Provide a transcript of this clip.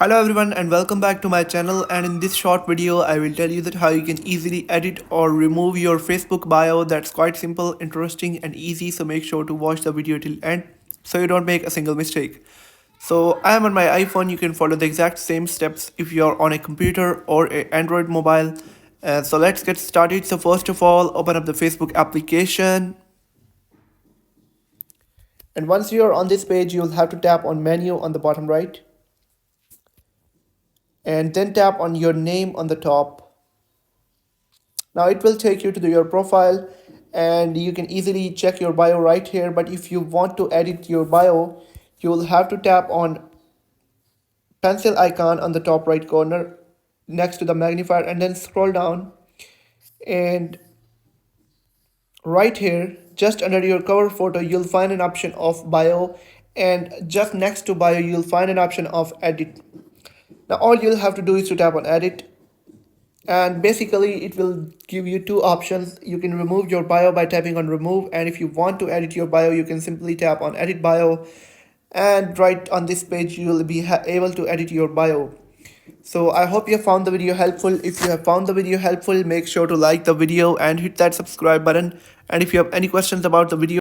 Hello everyone and welcome back to my channel, and in this short video I will tell you that how you can easily edit or remove your Facebook bio. That's quite simple, interesting and easy, so make sure to watch the video till end so you don't make a single mistake. So I am on my iPhone. You can follow the exact same steps if you are on a computer or a Android mobile. So let's get started. So first of all, open up the Facebook application, and once you are on this page you'll have to tap on menu on the bottom right and then tap on your name on the top. Now it will take you to your profile and you can easily check your bio right here, but if you want to edit your bio you will have to tap on pencil icon on the top right corner next to the magnifier and then scroll down, and right here just under your cover photo you'll find an option of bio, and just next to bio you'll find an option of edit. Now all you'll have to do is to tap on edit, and basically it will give you two options. You can remove your bio by tapping on remove, and if you want to edit your bio you can simply tap on edit bio, and right on this page you will be able to edit your bio. So I hope you have found the video helpful. If you have found the video helpful, make sure to like the video and hit that subscribe button, and if you have any questions about the video